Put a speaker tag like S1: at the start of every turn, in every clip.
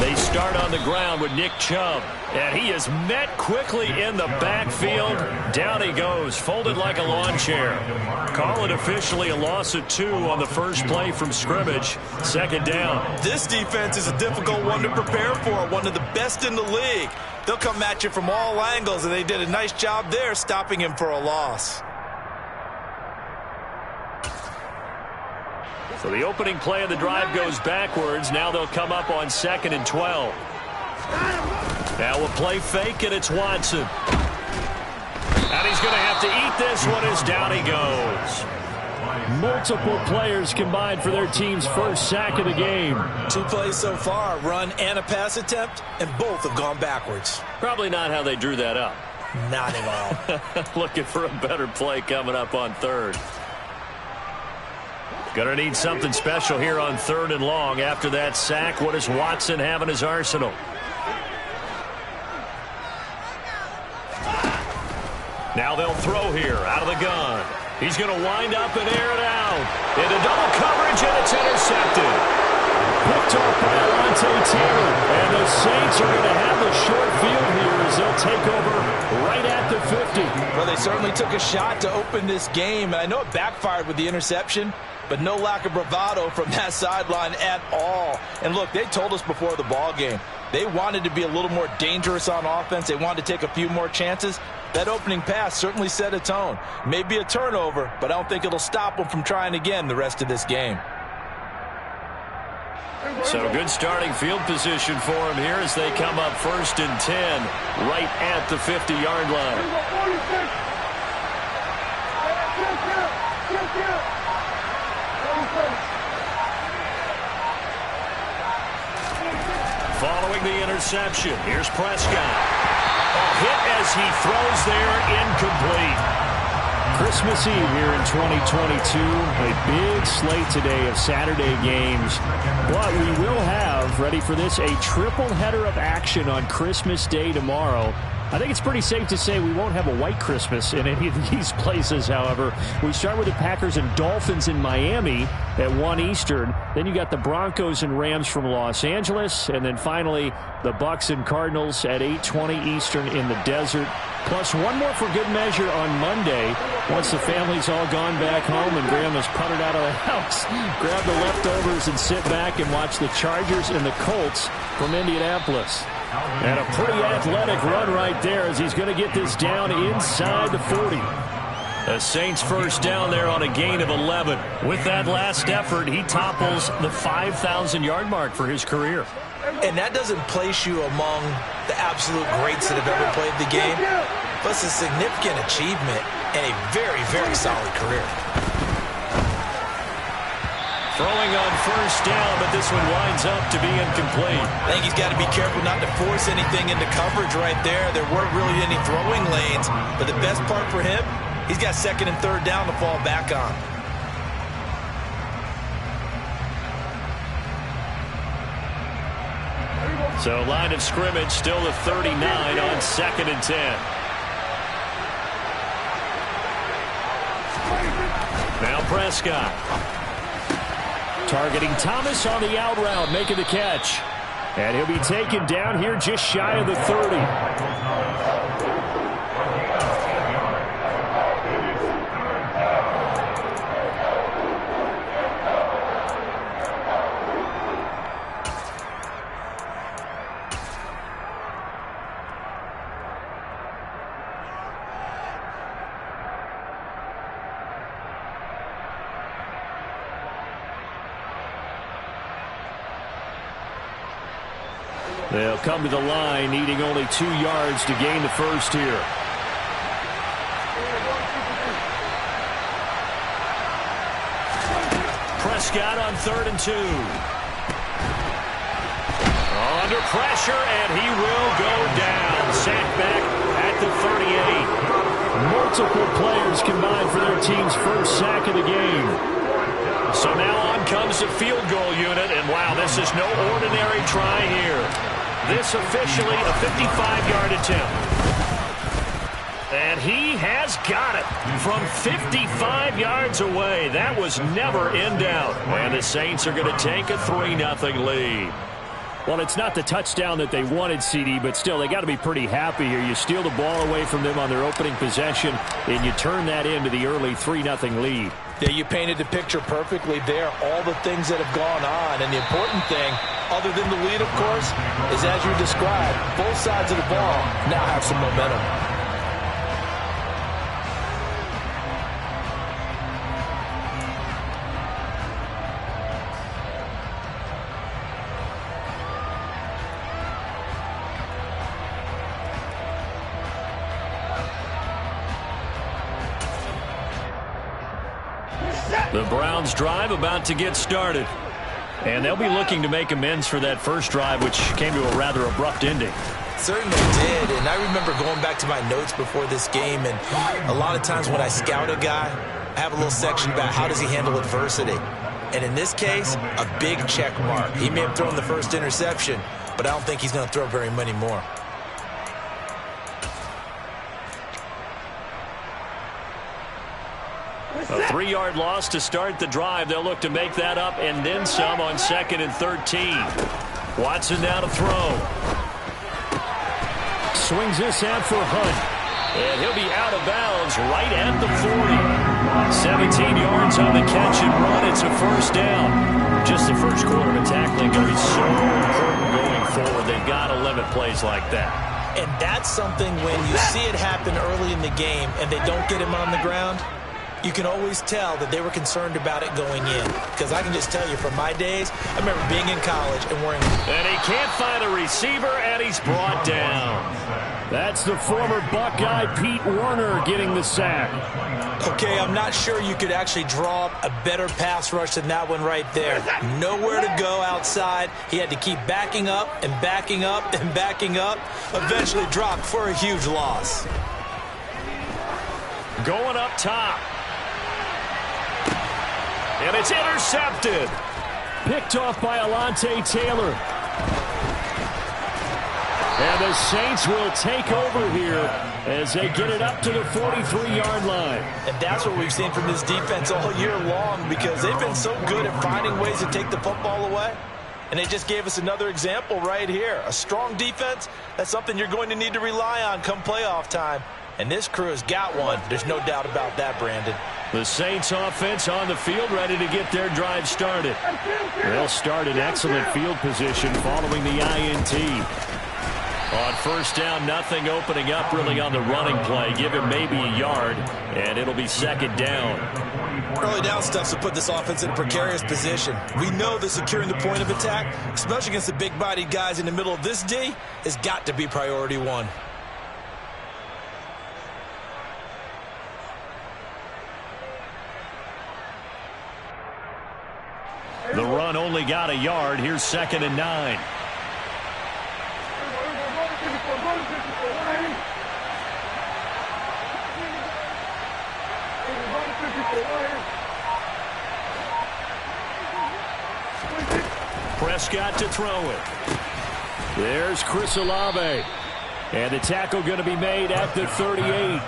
S1: They start on the ground with Nick Chubb. And he is met quickly in the backfield. Down he goes, folded like a lawn chair. Call it officially a loss of 2 on the first play from scrimmage. Second down.
S2: This defense is a difficult one to prepare for, one of the best in the league. They'll come at you from all angles, and they did a nice job there stopping him for a loss.
S1: So the opening play of the drive goes backwards. Now they'll come up on 2nd and 12. Now we'll play fake, and it's Watson. And he's going to have to eat this one as down he goes.
S3: Multiple players combined for their team's first sack of the game.
S2: 2 plays so far, a run and a pass attempt, and both have gone backwards.
S1: Probably not how they drew that up.
S2: Not at all.
S1: Looking for a better play coming up on 3rd. Gonna need something special here on 3rd and long. After that sack, what does Watson have in his arsenal? Now they'll throw here out of the gun. He's going to wind up and air it out. Into double coverage, and it's intercepted.
S3: Picked off by Alontae Taylor. And the Saints are going to have the short field here as they'll take over right at the 50.
S2: Well, they certainly took a shot to open this game. And I know it backfired with the interception, but no lack of bravado from that sideline at all. And look, they told us before the ball game, they wanted to be a little more dangerous on offense. They wanted to take a few more chances. That opening pass certainly set a tone. Maybe a turnover, but I don't think it'll stop them from trying again the rest of this game.
S1: So good starting field position for him here as they come up 1st and 10 right at the 50-yard line. Following the interception, here's Prescott. Hit as he throws there, incomplete.
S3: Christmas Eve here in 2022. A big slate today of Saturday games. But we will have, ready for this, a triple header of action on Christmas Day tomorrow. I think it's pretty safe to say we won't have a white Christmas in any of these places, however. We start with the Packers and Dolphins in Miami at 1 Eastern. Then you got the Broncos and Rams from Los Angeles. And then finally, the Bucs and Cardinals at 8:20 Eastern in the desert. Plus one more for good measure on Monday. Once the family's all gone back home and Grandma's puttered out of the house, grab the leftovers and sit back and watch the Chargers and the Colts from Indianapolis.
S1: And a pretty athletic run right there as he's going to get this down inside the 40. The Saints first down there on a gain of 11. With that last effort, he topples the 5,000-yard mark for his career.
S2: And that doesn't place you among the absolute greats that have ever played the game. Plus a significant achievement and a very, very solid career.
S1: Throwing on first down, but this one winds up to be incomplete.
S2: I think he's got to be careful not to force anything into coverage right there. There weren't really any throwing lanes, but the best part for him, he's got 2nd and 3rd down to fall back on.
S1: So line of scrimmage still the 39 on 2nd and 10. Now Prescott. Targeting Thomas on the out route, making the catch. And he'll be taken down here just shy of the 30. They'll come to the line, needing only 2 yards to gain the first here. Prescott on 3rd and 2. Under pressure, and he will go down. Sacked back at the 38.
S3: Multiple players combined for their team's first sack of the game.
S1: So now on comes the field goal unit, and wow, this is no ordinary try here. This officially a 55-yard attempt. And he has got it from 55 yards away. That was never in doubt. And the Saints are going to take a 3-0 lead.
S3: Well, it's not the touchdown that they wanted, CD, but still, they got to be pretty happy here. You steal the ball away from them on their opening possession, and you turn that into the early 3-0 lead.
S2: Yeah, you painted the picture perfectly there, all the things that have gone on. And the important thing, other than the lead, of course, is as you described, both sides of the ball now have some momentum.
S1: The Browns drive about to get started. And they'll be looking to make amends for that first drive, which came to a rather abrupt ending.
S2: Certainly did, and I remember going back to my notes before this game, and a lot of times when I scout a guy, I have a little section about how does he handle adversity. And in this case, a big check mark. He may have thrown the first interception, but I don't think he's going to throw very many more.
S1: A 3-yard loss to start the drive. They'll look to make that up and then some on 2nd and 13. Watson now to throw.
S3: Swings this out for Hunt.
S1: And he'll be out of bounds right at the 40. 17 yards on the catch and run. It's a first down. Just the first quarter of tackling going to be so important going forward. They've got to limit plays like that.
S2: And that's something when you see it happen early in the game and they don't get him on the ground, you can always tell that they were concerned about it going in. Because I can just tell you from my days, I remember being in college and wearing...
S1: And he can't find a receiver, and he's brought down.
S3: That's the former Buckeye Pete Werner getting the sack.
S2: Okay, I'm not sure you could actually draw up a better pass rush than that one right there. Nowhere to go outside. He had to keep backing up and backing up and backing up. Eventually dropped for a huge loss.
S1: Going up top. And it's intercepted.
S3: Picked off by Alontae Taylor. And the Saints will take over here as they get it up to the 43-yard line.
S2: And that's what we've seen from this defense all year long, because they've been so good at finding ways to take the football away. And they just gave us another example right here. A strong defense, that's something you're going to need to rely on come playoff time. And this crew has got one. There's no doubt about that, Brandon.
S1: The Saints offense on the field, ready to get their drive started.
S3: They'll start in excellent field position following the INT.
S1: On first down, nothing opening up really on the running play. Give him maybe a yard, and it'll be 2nd down.
S2: Early down stuff to put this offense in a precarious position. We know that securing the point of attack, especially against the big-bodied guys in the middle of this D, has got to be priority one.
S1: The run only got a yard. Here's 2nd and 9. Prescott to throw it.
S3: There's Chris Olave. And the tackle going to be made at the 38.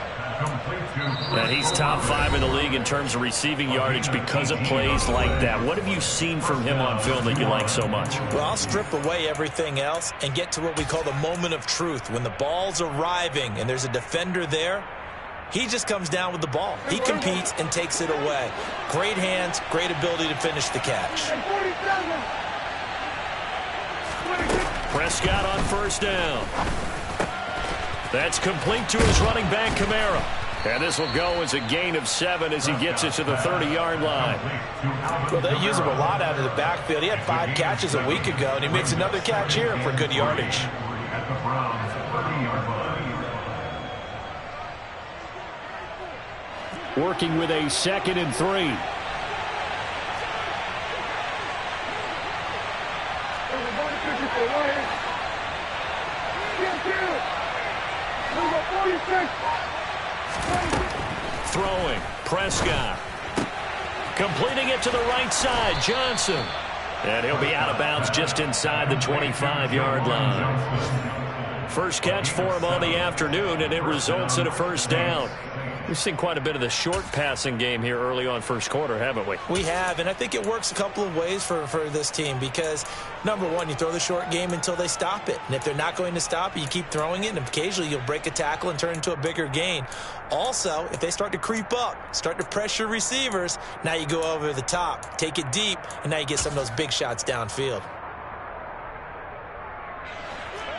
S1: And he's top 5 in the league in terms of receiving yardage because of plays like that. What have you seen from him on film that you like so much?
S2: Well, I'll strip away everything else and get to what we call the moment of truth. When the ball's arriving and there's a defender there, he just comes down with the ball. He competes and takes it away. Great hands, great ability to finish the catch.
S1: Prescott on first down. That's complete to his running back, Kamara. And this will go as a gain of 7 as he gets it to the 30-yard line.
S2: Well, they use him a lot out of the backfield. He had 5 catches a week ago, and he makes another catch here for good yardage.
S3: Working with a 2nd and 3.
S1: Throwing, Prescott. Completing it to the right side, Johnson. And he'll be out of bounds just inside the 25-yard line. First catch for him on the afternoon, and it results in a first down. We've seen quite a bit of the short passing game here early on first quarter, haven't we?
S2: We have, and I think it works a couple of ways for this team because, number one, you throw the short game until they stop it. And if they're not going to stop it, you keep throwing it, and occasionally you'll break a tackle and turn into a bigger gain. Also, if they start to creep up, start to pressure receivers, now you go over the top, take it deep, and now you get some of those big shots downfield.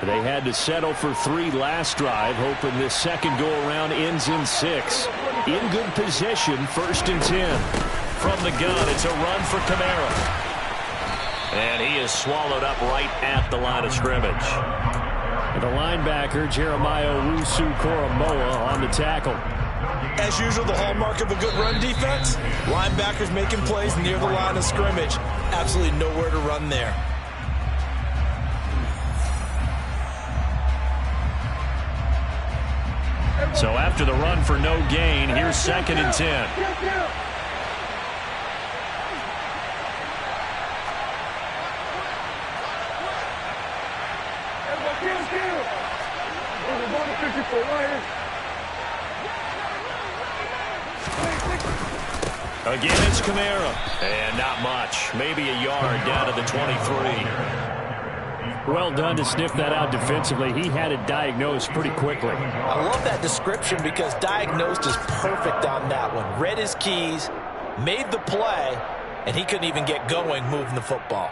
S3: They had to settle for 3 last drive, hoping this second go-around ends in 6. In good position, 1st and 10.
S1: From the gun, it's a run for Kamara. And he is swallowed up right at the line of scrimmage.
S3: And the linebacker, Jeremiah Owusu-Koramoah, on the tackle.
S2: As usual, the hallmark of a good run defense, linebackers making plays near the line of scrimmage. Absolutely nowhere to run there.
S1: So after the run for no gain, here's 2nd and 10. Again, it's Kamara. And not much. Maybe a yard down to the 23.
S3: Well done to sniff that out defensively. He had it diagnosed pretty quickly.
S2: I love that description because diagnosed is perfect on that one. Read his keys, made the play, and he couldn't even get going moving the football.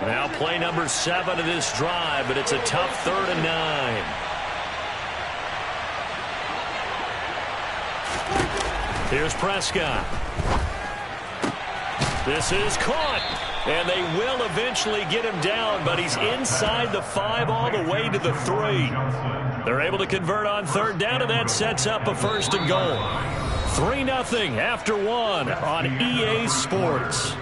S1: Now play number 7 of this drive, but it's a tough 3rd and 9. Here's Prescott. This is caught. And they will eventually get him down, but he's inside the 5 all the way to the 3. They're able to convert on 3rd down, and that sets up a 1st and goal. 3-0 after 1 on EA Sports.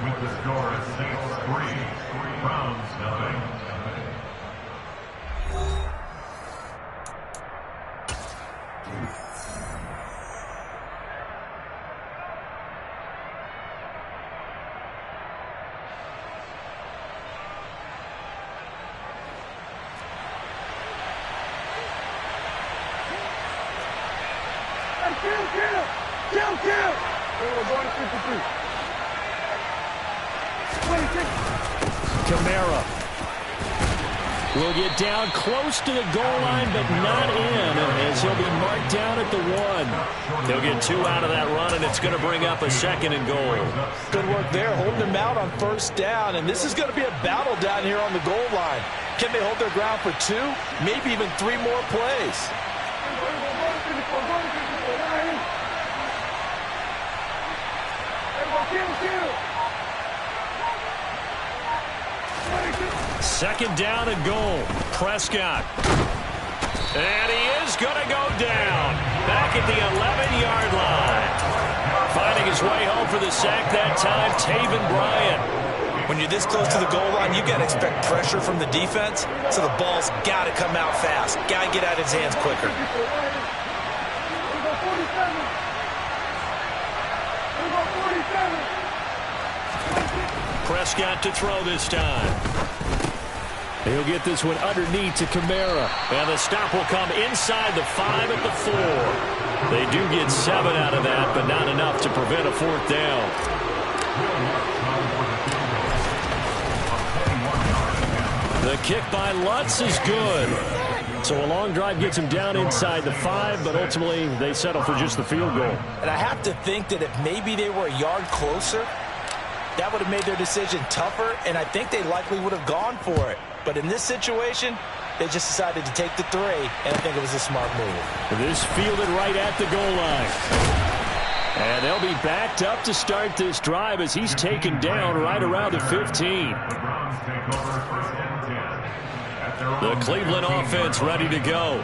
S3: Kamara will get down close to the goal line, but not in, as he'll be marked down at the 1.
S1: They'll get 2 out of that run, and it's going to bring up a 2nd and goal.
S2: Good work there, holding him out on 1st down, and this is going to be a battle down here on the goal line. Can they hold their ground for 2, maybe even 3 more plays?
S1: Second down and goal. Prescott. And he is going to go down. Back at the 11-yard line. Finding his way home for the sack that time, Taven Bryan.
S2: When you're this close to the goal line, you've got to expect pressure from the defense, so the ball's got to come out fast. Got to get out of his hands quicker.
S1: Prescott to throw this time.
S3: He'll get this one underneath to Kamara.
S1: And the stop will come inside the 5 at the 4. They do get 7 out of that, but not enough to prevent a 4th down. The kick by Lutz is good.
S3: So a long drive gets him down inside the 5, but ultimately they settle for just the field goal.
S2: And I have to think that if maybe they were a yard closer, that would have made their decision tougher, and I think they likely would have gone for it. But in this situation, they just decided to take the 3, and I think it was a smart move.
S3: This fielded right at the goal line. And they'll be backed up to start this drive as he's taken down right around the 15.
S1: The Cleveland offense ready to go.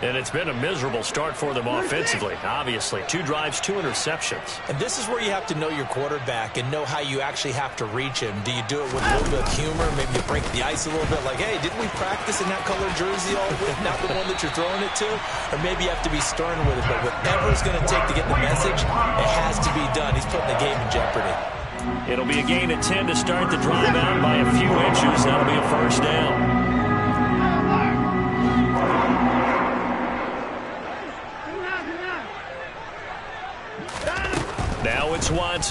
S1: And it's been a miserable start for them offensively, obviously. 2 drives, 2 interceptions.
S2: And this is where you have to know your quarterback and know how you actually have to reach him. Do you do it with a little bit of humor? Maybe you break the ice a little bit like, hey, didn't we practice in that color jersey all week, not the one that you're throwing it to? Or maybe you have to be stern with it. But whatever it's going to take to get the message, it has to be done. He's putting the game in jeopardy.
S1: It'll be a gain of 10 to start the drive out by a few inches. That'll be a 1st down.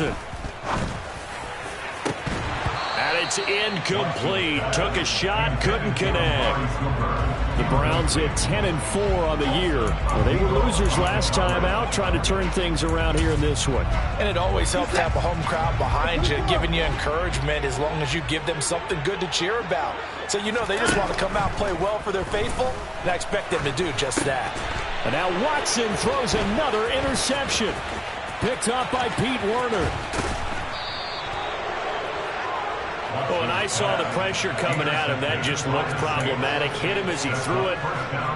S1: Watson. And it's incomplete. Took a shot, couldn't connect.
S3: The Browns at 10-4 on the year. Well, they were losers last time out, trying to turn things around here in this one.
S2: And it always helps to have a home crowd behind you, giving you encouragement as long as you give them something good to cheer about. So you know they just want to come out and play well for their faithful, and I expect them to do just that.
S3: And now Watson throws another interception. Picked up by Pete Werner.
S1: Oh, and I saw the pressure coming at him. That just looked problematic. Hit him as he threw it,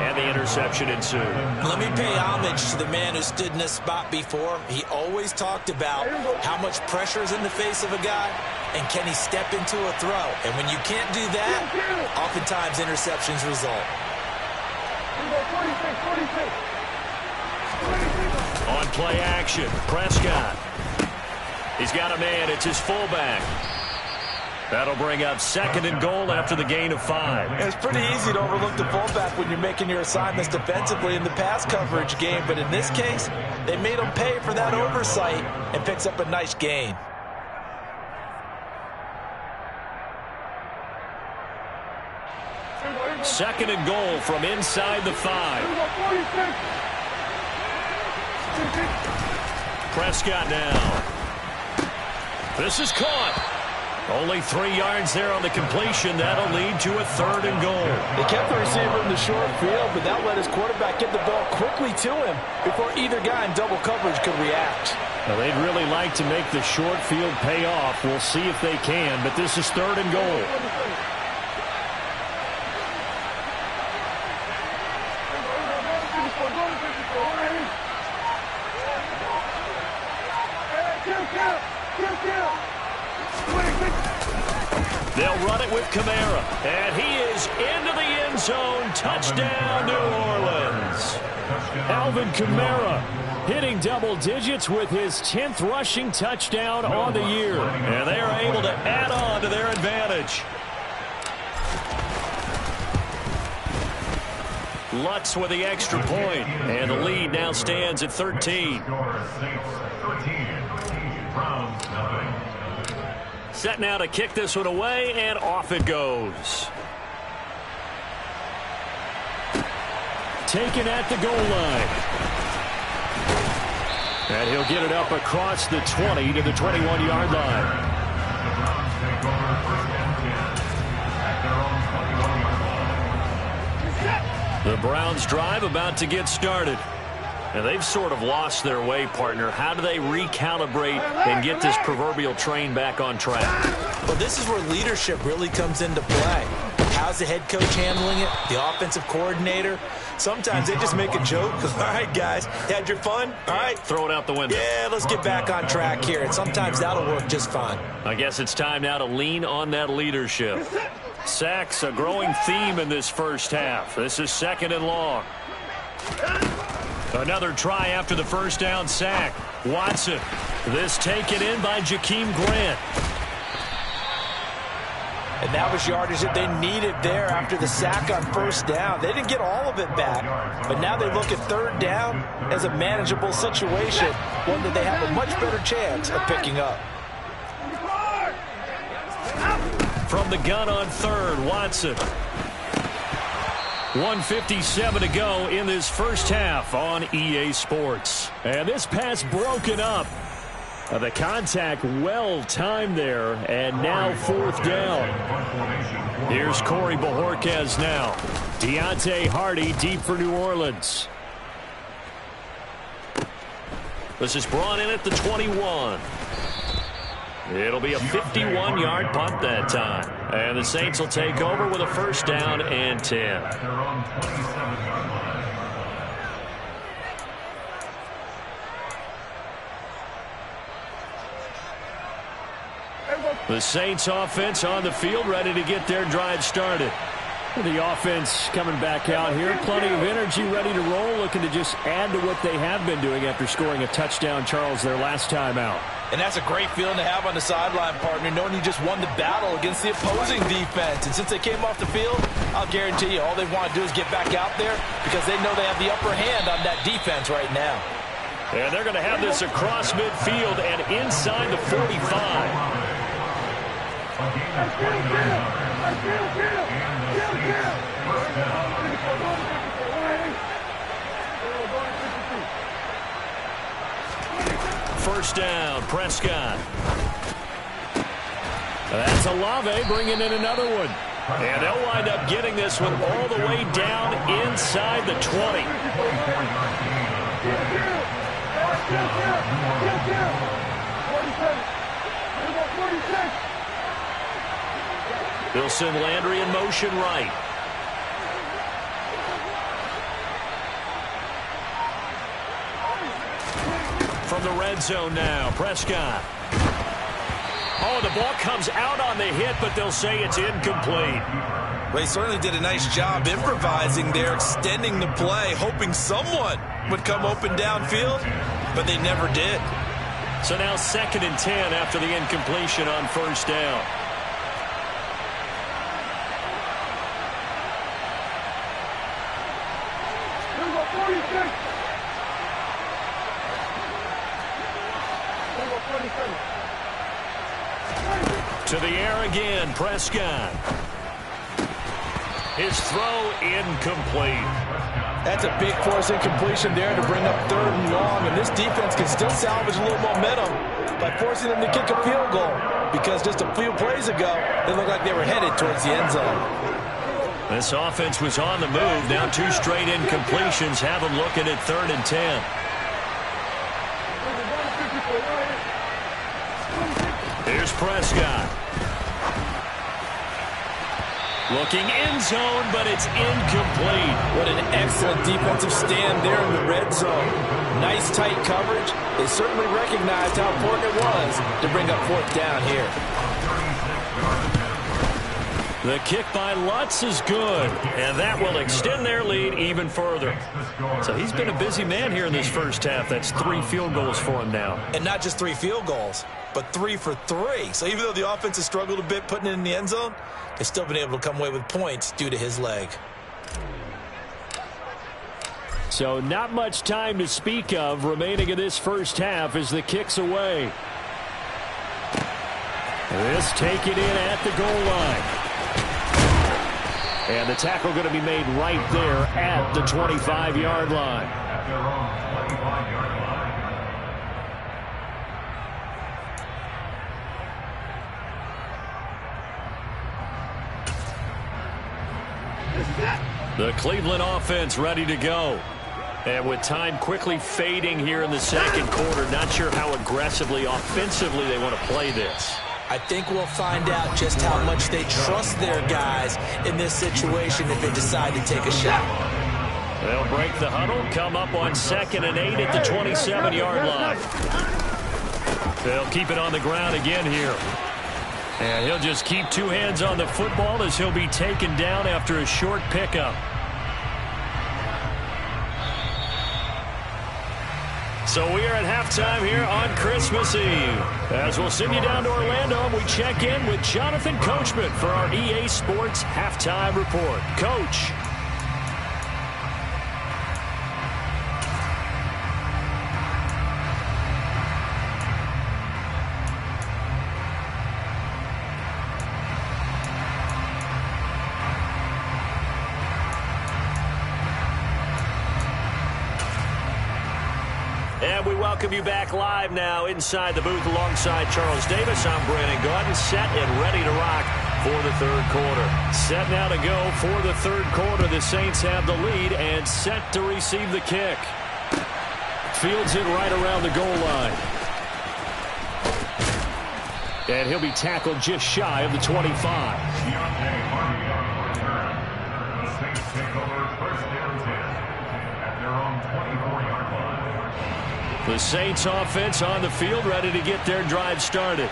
S1: and the interception ensued.
S2: Let me pay homage to the man who stood in this spot before. He always talked about how much pressure is in the face of a guy, and can he step into a throw. And when you can't do that, oftentimes interceptions result.
S1: On play action, Prescott. He's got a man. It's his fullback. That'll bring up 2nd and goal after the gain of 5.
S2: It's pretty easy to overlook the fullback when you're making your assignments defensively in the pass coverage game, but in this case, they made him pay for that oversight and picks up a nice gain.
S1: Second and goal from inside the 5. Prescott now. This is caught. Only 3 yards there on the completion. That'll lead to a 3rd and goal.
S2: They kept the receiver in the short field, but that let his quarterback get the ball quickly to him before either guy in double coverage could react.
S3: Well, they'd really like to make the short field pay off. We'll see if they can, but this is 3rd and goal.
S1: They'll run it with Kamara, and he is into the end zone. Touchdown, New Orleans.
S3: Alvin Kamara hitting double digits with his 10th rushing touchdown on the year.
S1: And they are able to add on to their advantage. Lutz with the extra point, and the lead now stands at 13. Set now to kick this one away, and off it goes.
S3: Taken at the goal line. And he'll get it up across the 20 to the 21-yard line.
S1: The Browns drive about to get started. And they've sort of lost their way, partner. How do they recalibrate and get this proverbial train back on track?
S2: Well, this is where leadership really comes into play. How's the head coach handling it? The offensive coordinator? Sometimes they just make a joke. All right, guys, had your fun? All right.
S1: Throw it out the window.
S2: Yeah, let's get back on track here. And sometimes that'll work just fine.
S1: I guess it's time now to lean on that leadership. Sacks, a growing theme in this first half. This is 2nd and long. Another try after the first down sack. Watson. This taken in by Jakeem Grant.
S2: And that was yardage that they needed there after the sack on first down. They didn't get all of it back, but now they look at 3rd down as a manageable situation, one that they have a much better chance of picking up.
S1: From the gun on 3rd, Watson. 1:57 to go in this first half on EA Sports.
S3: And this pass broken up. The contact well timed there, and now 4th down. Here's Corey Bojorquez now. Deontay Hardy deep for New Orleans.
S1: This is brought in at the 21. It'll be a 51-yard punt that time. And the Saints will take over with a 1st down and 10. The Saints offense on the field, ready to get their drive started.
S3: The offense coming back out here. Plenty of energy, ready to roll, looking to just add to what they have been doing after scoring a touchdown, Charles, their last time out.
S2: And that's a great feeling to have on the sideline, partner, knowing you just won the battle against the opposing defense. And since they came off the field, I'll guarantee you all they want to do is get back out there because they know they have the upper hand on that defense right now.
S1: And they're going to have this across midfield and inside the 45. First down, Prescott. That's Olave bringing in another one. And they'll wind up getting this one all the way down inside the 20. They'll send Landry in motion right. From the red zone now, Prescott. Oh, the ball comes out on the hit, but they'll say it's incomplete.
S2: They certainly did a nice job improvising there, extending the play, hoping someone would come open downfield, but they never did.
S1: So now 2nd and 10 after the incompletion on first down. To the air again, Prescott. His throw incomplete.
S2: That's a big force incompletion there to bring up 3rd and long, and this defense can still salvage a little momentum by forcing them to kick a field goal, because just a few plays ago, they looked like they were headed towards the end zone.
S1: This offense was on the move. Now 2 straight incompletions have them looking at 3rd and 10. Here's Prescott. Looking end zone, but it's incomplete.
S2: What an excellent defensive stand there in the red zone. Nice tight coverage. They certainly recognized how important it was to bring up 4th down here.
S1: The kick by Lutz is good, and that will extend their lead even further. So he's been a busy man here in this first half. That's 3 field goals for him now.
S2: And not just 3 field goals, but 3 for 3. So even though the offense has struggled a bit putting it in the end zone, they've still been able to come away with points due to his leg.
S3: So not much time to speak of remaining in this first half as the kick's away. This taken in at the goal line. And the tackle going to be made right there at the 25-yard line.
S1: The Cleveland offense ready to go. And with time quickly fading here in the 2nd quarter, not sure how aggressively, offensively they want to play this.
S2: I think we'll find out just how much they trust their guys in this situation if they decide to take a shot.
S1: They'll break the huddle, come up on 2nd and 8 at the 27-yard line. They'll keep it on the ground again here. And he'll just keep 2 hands on the football as he'll be taken down after a short pickup. So we are at halftime here on Christmas Eve. As we'll send you down to Orlando, and we check in with Jonathan Coachman for our EA Sports Halftime Report. Coach. And we welcome you back live now inside the booth alongside Charles Davis. I'm Brandon Gaudin, set and ready to rock for the 3rd quarter. Set now to go for the 3rd quarter. The Saints have the lead and set to receive the kick. Fields it right around the goal line. And he'll be tackled just shy of the 25. The Saints offense on the field ready to get their drive started.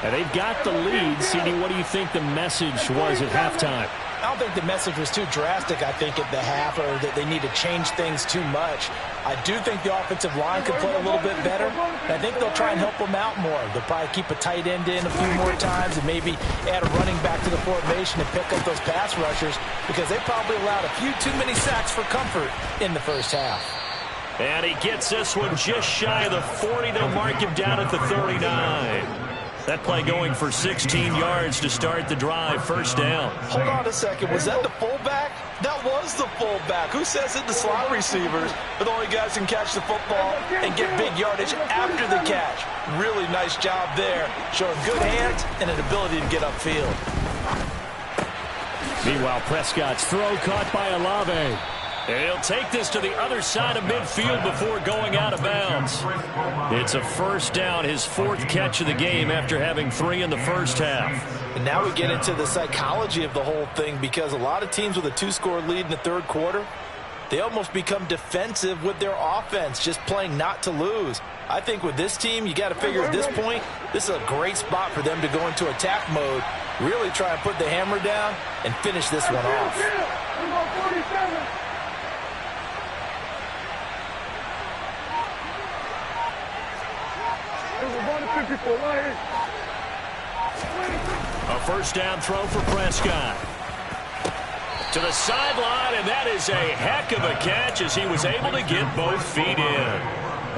S1: And they've got the lead. CD, what do you think the message was at halftime?
S2: I don't think the message was too drastic, I think, at the half, or that they need to change things too much. I do think the offensive line could play a little bit better. And I think they'll try and help them out more. They'll probably keep a tight end in a few more times and maybe add a running back to the formation and pick up those pass rushers, because they probably allowed a few too many sacks for comfort in the first half.
S1: And he gets this one just shy of the 40. They'll mark him down at the 39. That play going for 16 yards to start the drive. First down.
S2: Hold on a second. Was that the fullback? That was the fullback. Who says it? The slot receivers are the only guys who can catch the football and get big yardage after the catch. Really nice job there, showing good hands and an ability to get upfield.
S3: Meanwhile, Prescott's throw caught by Olave.
S1: And he'll take this to the other side of midfield before going out of bounds. It's a first down, his 4th catch of the game after having 3 in the first half.
S2: And now we get into the psychology of the whole thing, because a lot of teams with a 2-score lead in the third quarter, they almost become defensive with their offense, just playing not to lose. I think with this team, you got to figure at this point, this is a great spot for them to go into attack mode, really try and put the hammer down and finish this one off.
S1: A first down throw for Prescott. To the sideline, and that is a heck of a catch as he was able to get both feet in.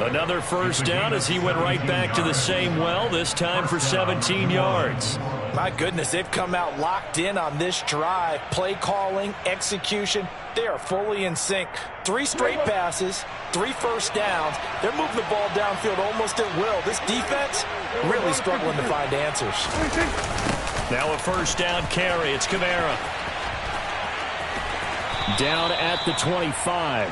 S1: Another first down as he went right back to the same well, this time for 17 yards.
S2: My goodness, they've come out locked in on this drive. Play calling, execution, they are fully in sync. 3 straight passes, 3 first downs. They're moving the ball downfield almost at will. This defense really struggling to find answers.
S1: Now a first down carry. It's Kamara.
S3: Down at the 25.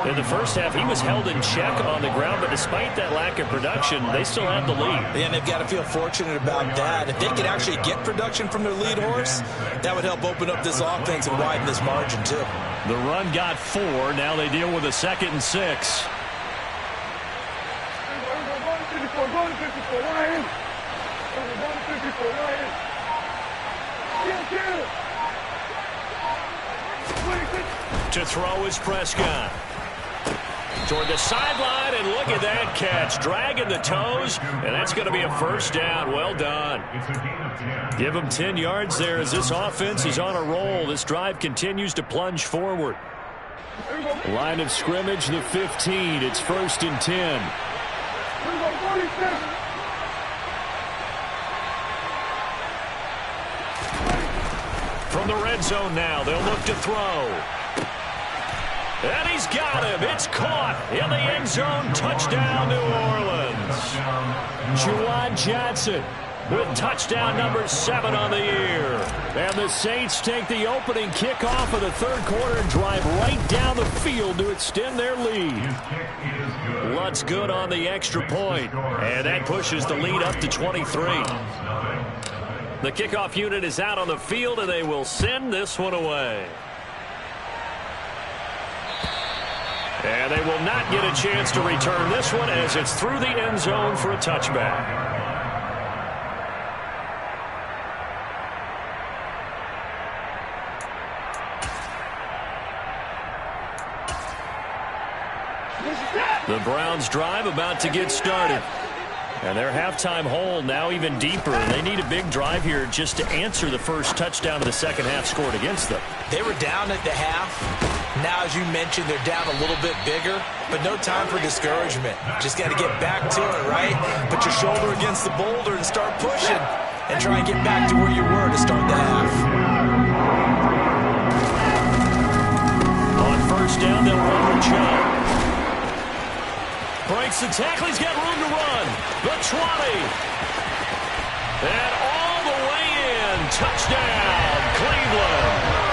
S1: In the first half, he was held in check on the ground, but despite that lack of production, they still have the lead.
S2: And they've got to feel fortunate about that. If they could actually get production from their lead horse, that would help open up this offense and widen this margin, too.
S1: The run got 4. Now they deal with a 2nd and 6. To throw is Prescott. Toward the sideline, and look at that catch. Dragging the toes, and that's going to be a first down. Well done. Give him 10 yards there as this offense is on a roll. This drive continues to plunge forward.
S3: Line of scrimmage, the 15. It's 1st and 10.
S1: From the red zone now, they'll look to throw. And he's got him. It's caught in the end zone. Touchdown, New Orleans.
S3: Juwan Johnson
S1: with touchdown number 7 on the year.
S3: And the Saints take the opening kickoff of the third quarter and drive right down the field to extend their lead.
S1: Lutz good on the extra point. And that pushes the lead up to 23. The kickoff unit is out on the field, and they will send this one away. And they will not get a chance to return this one as it's through the end zone for a touchback. The Browns drive about to get started. And their halftime hole now even deeper. They need a big drive here just to answer the first touchdown of the second half scored against them.
S2: They were down at the half. Now, as you mentioned, they're down a little bit bigger, but no time for discouragement. Just got to get back to it, right? Put your shoulder against the boulder and start pushing and try and get back to where you were to start the half.
S1: On first down, they'll run with Chubb. Breaks the tackle. He's got room to run. The 20. And all the way in. Touchdown, Cleveland.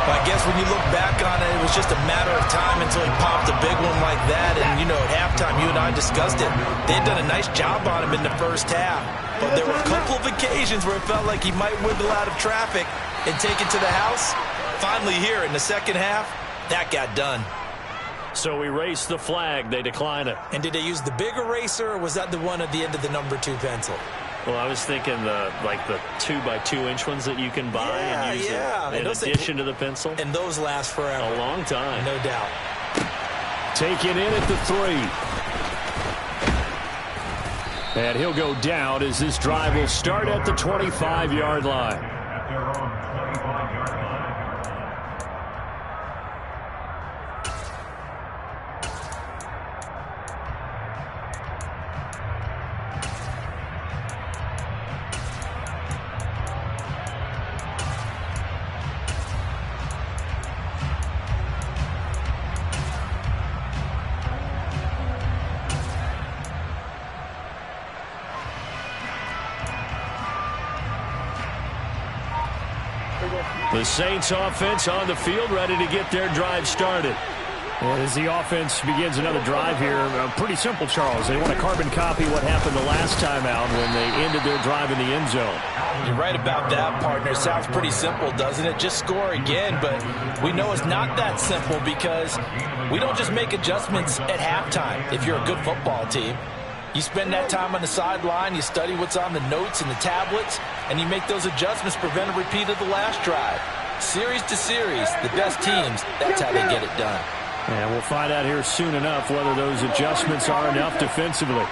S2: Well, I guess when you look back on it, it was just a matter of time until he popped a big one like that. And, you know, at halftime, you and I discussed it. They had done a nice job on him in the first half. But there were a couple of occasions where it felt like he might wiggle out of traffic and take it to the house. Finally here in the second half, that got done.
S1: So we race the flag. They decline it.
S2: And did they use the big eraser, or was that the one at the end of the number 2 pencil?
S1: Well, I was thinking the 2x2-inch ones that you can buy and use in addition to the pencil.
S2: And those last forever.
S1: A long time.
S2: No doubt.
S3: Taken in at the 3. And he'll go down as this drive will start at the 25-yard line.
S1: The Saints offense on the field, ready to get their drive started.
S3: As the offense begins another drive here, pretty simple, Charles. They want to carbon copy what happened the last time out when they ended their drive in the end zone.
S2: You're right about that, partner. Sounds pretty simple, doesn't it? Just score again, but we know it's not that simple because we don't just make adjustments at halftime if you're a good football team. You spend that time on the sideline, you study what's on the notes and the tablets, and you make those adjustments, prevent a repeat of the last drive. Series to series, the best teams, that's how they get it done.
S3: And we'll find out here soon enough whether those adjustments are enough defensively.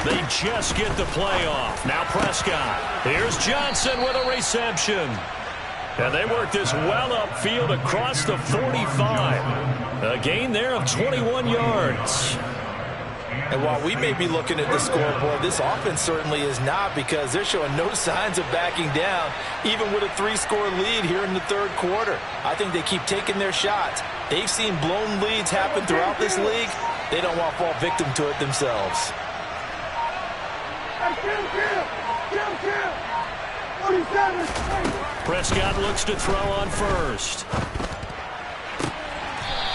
S1: They just get the play off. Now Prescott. Here's Johnson with a reception. And they work this well upfield across the 45. A gain there of 21 yards.
S2: And while we may be looking at the scoreboard, this offense certainly is not, because they're showing no signs of backing down, even with a 3-score lead here in the third quarter. I think they keep taking their shots. They've seen blown leads happen throughout this league. They don't want to fall victim to it themselves.
S1: Prescott looks to throw on first.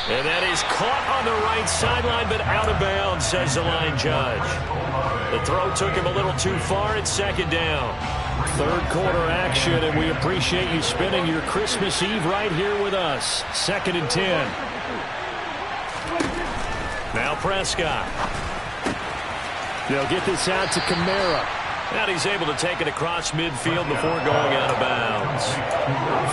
S1: And that is caught on the right sideline, but out of bounds, says the line judge. The throw took him a little too far. It's second down. Third quarter action, and we appreciate you spending your Christmas Eve right here with us. 2nd and 10. Now Prescott.
S3: They'll get this out to Kamara.
S1: And he's able to take it across midfield before going out of bounds.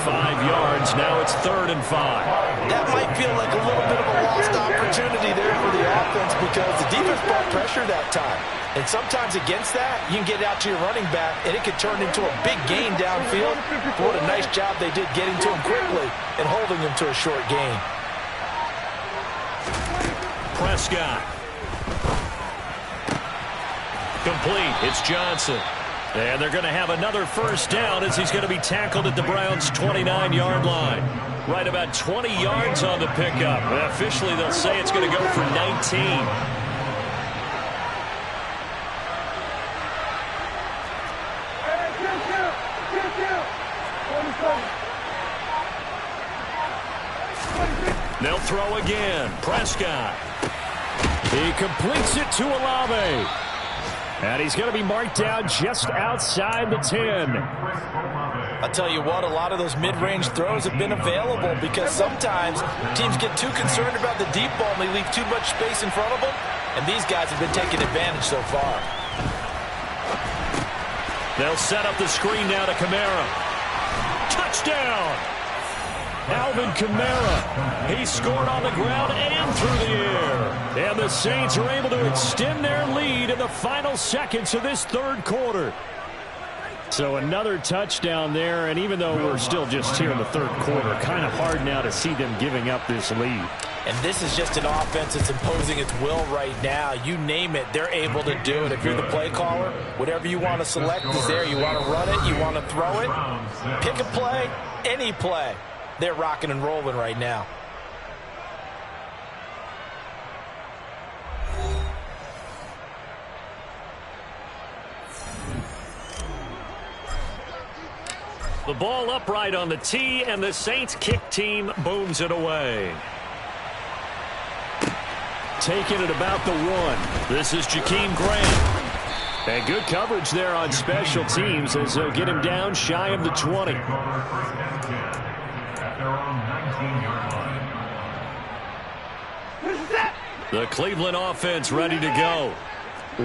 S1: 5 yards. Now it's 3rd and 5.
S2: That might feel like a little bit of a lost opportunity there for the offense, because the defense brought pressure that time. And sometimes against that, you can get out to your running back, and it could turn into a big gain downfield. What a nice job they did getting to him quickly and holding him to a short gain.
S1: Prescott. Complete. It's Johnson. And they're going to have another first down as he's going to be tackled at the Browns' 29-yard line. Right about 20 yards on the pickup. Officially, they'll say it's going to go for 19. They'll throw again. Prescott.
S3: He completes it to Olave. And he's going to be marked down just outside the 10.
S2: I'll tell you what, a lot of those mid-range throws have been available, because sometimes teams get too concerned about the deep ball and they leave too much space in front of them. And these guys have been taking advantage so far.
S1: They'll set up the screen now to Kamara. Touchdown! Alvin Kamara. He scored on the ground and through the air. And the Saints are able to extend their lead in the final seconds of this third quarter.
S3: So another touchdown there, and even though we're still just here in the third quarter, kind of hard now to see them giving up this lead.
S2: And this is just an offense that's imposing its will right now. You name it, they're able to do it. If you're the play caller, whatever you want to select is there. You want to run it, you want to throw it, pick a play, any play. They're rocking and rolling right now.
S1: The ball upright on the tee, and the Saints kick team booms it away.
S3: Taking it about the 1.
S1: This is Jakeem Grant.
S3: And good coverage there on special teams as they'll get him down shy of the 20.
S1: The Cleveland offense ready to go.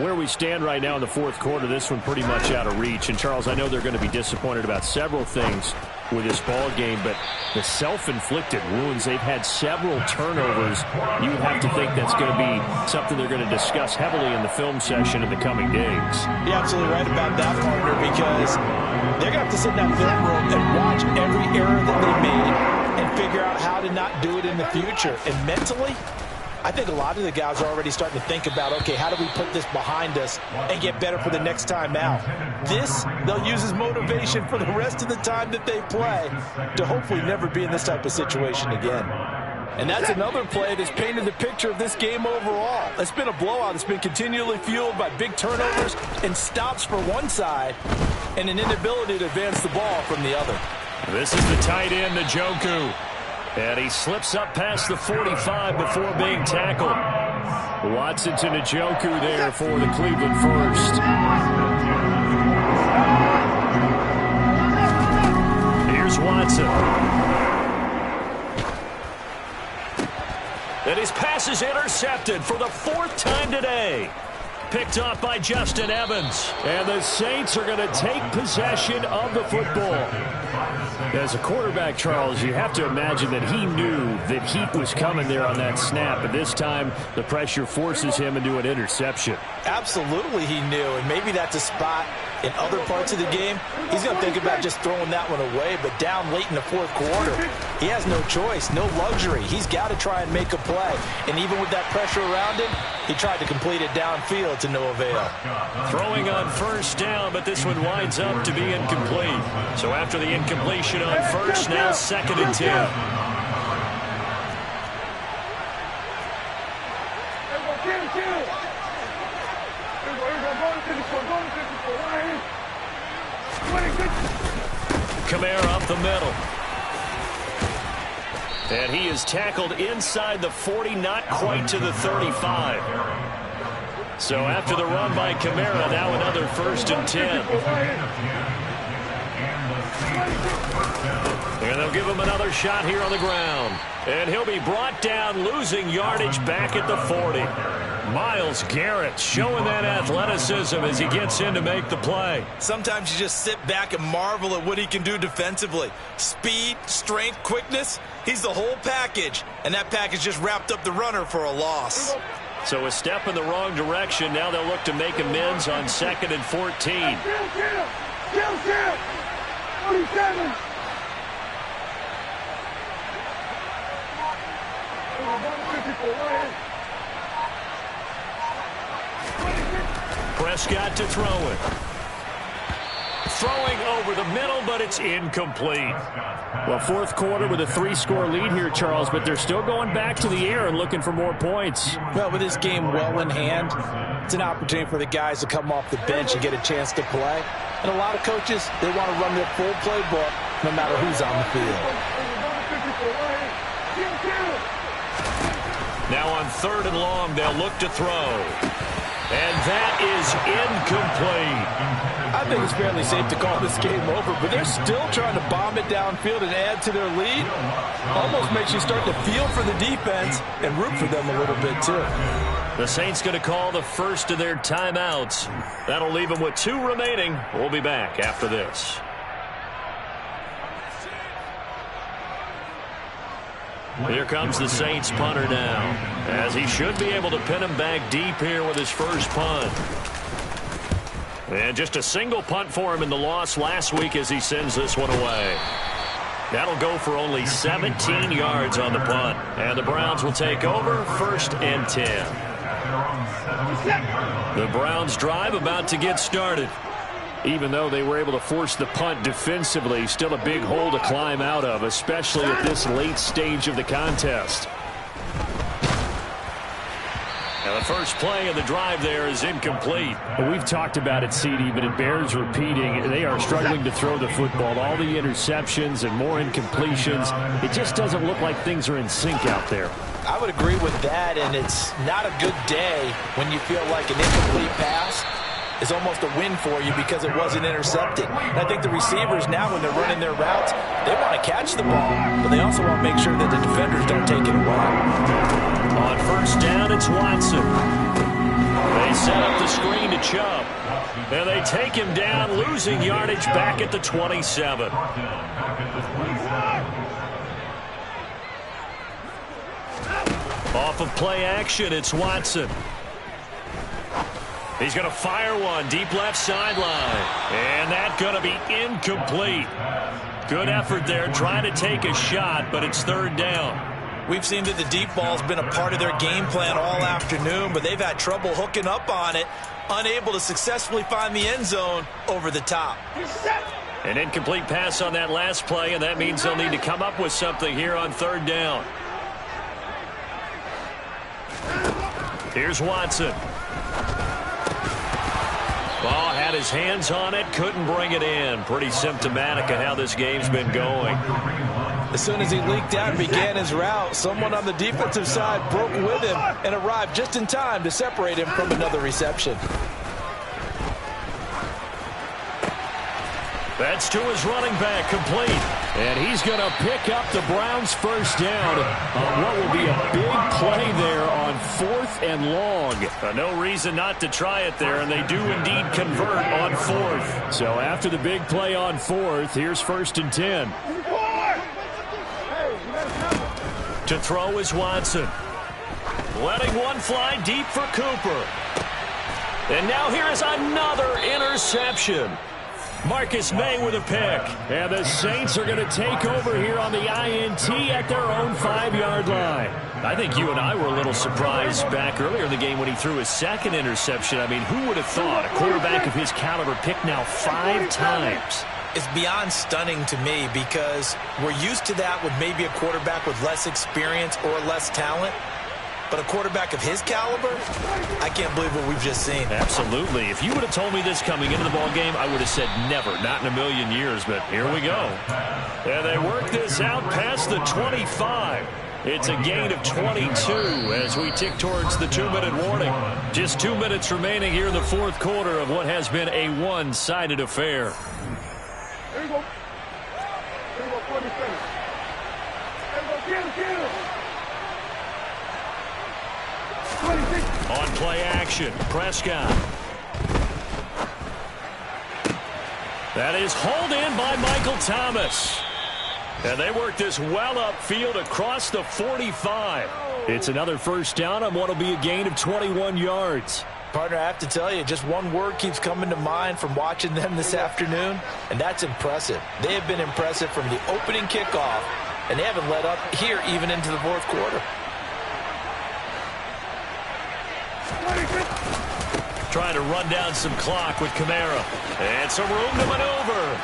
S3: Where we stand right now in the fourth quarter, this one pretty much out of reach. And, Charles, I know they're going to be disappointed about several things with this ball game, but the self-inflicted wounds, they've had several turnovers. You would have to think that's going to be something they're going to discuss heavily in the film session in the coming days.
S2: You're absolutely right about that, partner, because they're going to have to sit in that film room and watch every error that they made and figure out how to not do it in the future. And mentally, I think a lot of the guys are already starting to think about, okay, how do we put this behind us and get better for the next time out? This, they'll use as motivation for the rest of the time that they play to hopefully never be in this type of situation again. And that's another play that's painted the picture of this game overall. It's been a blowout. It's been continually fueled by big turnovers and stops for one side and an inability to advance the ball from the other.
S1: This is the tight end, Njoku. And he slips up past the 45 before being tackled. Watson to Njoku there for the Cleveland first. Here's Watson. And his pass is intercepted for the 4th time today. Picked off by Justin Evans. And the Saints are going to take possession of the football. As a quarterback, Charles, you have to imagine that he knew that heat was coming there on that snap. But this time, the pressure forces him into an interception.
S2: Absolutely he knew, and maybe that's a spot in other parts of the game. He's going to think about just throwing that one away, but down late in the 4th quarter, he has no choice, no luxury. He's got to try and make a play. And even with that pressure around him, he tried to complete it downfield to no avail.
S1: Throwing on 1st down, but this one winds up to be incomplete. So after the incompletion on 1st, now 2nd and 10. Kamara up the middle. And he is tackled inside the 40, not quite to the 35. So after the run by Kamara, now another 1st and 10. And they'll give him another shot here on the ground. And he'll be brought down, losing yardage back at the 40. Myles Garrett showing that athleticism as he gets in to make the play.
S2: Sometimes you just sit back and marvel at what he can do defensively. Speed, strength, quickness, he's the whole package. And that package just wrapped up the runner for a loss.
S1: So a step in the wrong direction. Now they'll look to make amends on 2nd and 14.
S4: 47.
S1: Prescott to throw it. Throwing over the middle, but it's incomplete.
S3: Well, 4th quarter with a 3-score lead here, Charles, but they're still going back to the air and looking for more points.
S2: Well, with this game well in hand, it's an opportunity for the guys to come off the bench and get a chance to play. And a lot of coaches, they want to run their full playbook no matter who's on the field.
S1: Now on 3rd and long, they'll look to throw. And that is incomplete.
S2: I think it's fairly safe to call this game over, but they're still trying to bomb it downfield and add to their lead. Almost makes you start to feel for the defense and root for them a little bit, too.
S1: The Saints going to call the first of their timeouts. That'll leave them with 2 remaining. We'll be back after this. Here comes the Saints punter now, as he should be able to pin him back deep here with his first punt. And just a single punt for him in the loss last week as he sends this one away. That'll go for only 17 yards on the punt. And the Browns will take over, 1st and 10. The Browns drive about to get started. Even though they were able to force the punt defensively, still a big hole to climb out of, especially at this late stage of the contest. Now the first play of the drive there is incomplete.
S3: Well, we've talked about it, CD, but it bears repeating. They are struggling to throw the football. All the interceptions and more incompletions. It just doesn't look like things are in sync out there.
S2: I would agree with that, and it's not a good day when you feel like an incomplete pass is almost a win for you because it wasn't intercepted. And I think the receivers now, when they're running their routes, they want to catch the ball, but they also want to make sure that the defenders don't take it away.
S1: On 1st down, it's Watson. They set up the screen to Chubb. And they take him down, losing yardage back at the 27. Off of play action, it's Watson. He's going to fire one deep left sideline. And that's going to be incomplete. Good effort there, trying to take a shot, but it's 3rd down.
S2: We've seen that the deep ball's been a part of their game plan all afternoon, but they've had trouble hooking up on it, unable to successfully find the end zone over the top.
S1: An incomplete pass on that last play, and that means they'll need to come up with something here on 3rd down. Here's Watson. Ball had his hands on it, couldn't bring it in. Pretty symptomatic of how this game's been going.
S2: As soon as he leaked out and began his route, someone on the defensive side broke with him and arrived just in time to separate him from another reception.
S1: That's to his running back, complete.
S3: And he's going to pick up the Browns' first down on what will be a big play there on 4th and long.
S1: No reason not to try it there, and they do indeed convert on 4th.
S3: So after the big play on 4th, here's 1st and 10.
S1: To throw is Watson. Letting one fly deep for Cooper. And now here is another interception. Marcus May with a pick.
S3: And the Saints are going to take over here on the INT at their own 5-yard line.
S1: I think you and I were a little surprised back earlier in the game when he threw his second interception. I mean, who would have thought a quarterback of his caliber picked now 5 times?
S2: It's beyond stunning to me because we're used to that with maybe a quarterback with less experience or less talent. But a quarterback of his caliber, I can't believe what we've just seen.
S1: Absolutely. If you would have told me this coming into the ball game, I would have said never, not in a million years. But here we go. And they work this out past the 25. It's a gain of 22 as we tick towards the 2-minute warning. Just 2 minutes remaining here in the 4th quarter of what has been a one-sided affair.
S4: There you go. There you go, 40 seconds. There you go, get him.
S1: On play action, Prescott. That is hauled in by Michael Thomas. And they work this well upfield across the 45. It's another first down on what will be a gain of 21 yards.
S2: Partner, I have to tell you, just one word keeps coming to mind from watching them this afternoon, and that's impressive. They have been impressive from the opening kickoff, and they haven't let up here even into the 4th quarter.
S1: Trying to run down some clock with Kamara. And some room to maneuver.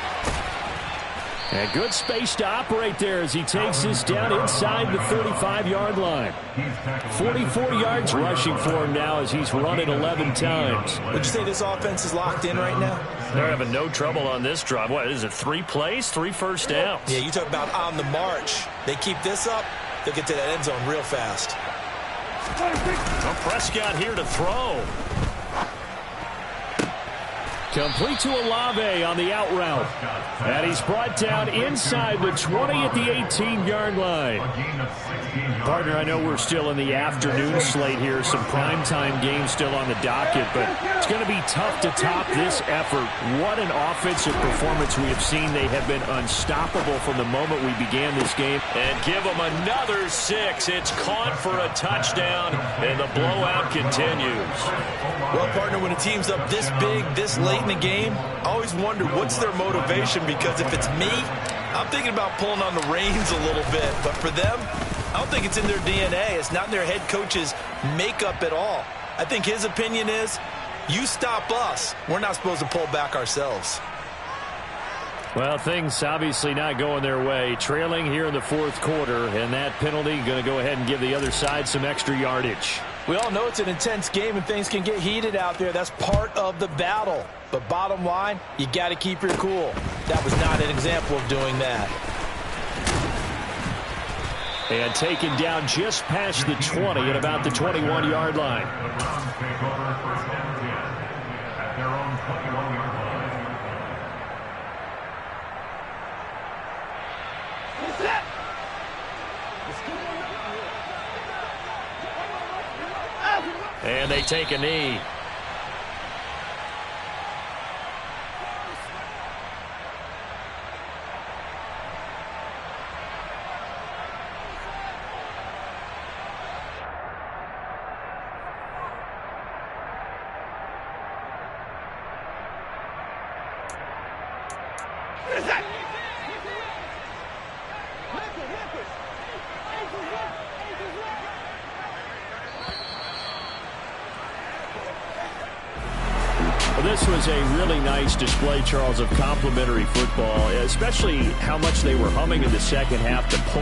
S3: And good space to operate there as he takes this down inside the 35-yard line. 44 yards rushing for him now as he's run it 11 times.
S2: Would you say this offense is locked in right now?
S1: They're having no trouble on this drive. What is it, 3 plays, 3 first downs?
S2: Yeah, you talk about on the march. They keep this up, they'll get to that end zone real fast.
S1: Well, Prescott here to throw.
S3: Complete to Olave on the out route. And he's brought down inside the 20 at the 18-yard line. Partner, I know we're still in the afternoon slate here. Some primetime games still on the docket, but it's going to be tough to top this effort. What an offensive performance we have seen. They have been unstoppable from the moment we began this game.
S1: And give them another 6. It's caught for a touchdown, and the blowout continues.
S2: Well, partner, when a team's up this big, this late in the game, I always wonder what's their motivation, because if it's me, I'm thinking about pulling on the reins a little bit. But for them, I don't think it's in their DNA. It's not in their head coach's makeup at all. I think his opinion is, you stop us, we're not supposed to pull back ourselves.
S3: Well, things obviously not going their way. Trailing here in the 4th quarter, and that penalty going to go ahead and give the other side some extra yardage.
S2: We all know it's an intense game and things can get heated out there. That's part of the battle. But bottom line, you got to keep your cool. That was not an example of doing that.
S3: And taken down just past the 20 at about the 21-yard line.
S1: And they take a knee.
S3: This was a really nice display, Charles, of complimentary football, especially how much they were humming in the second half to pull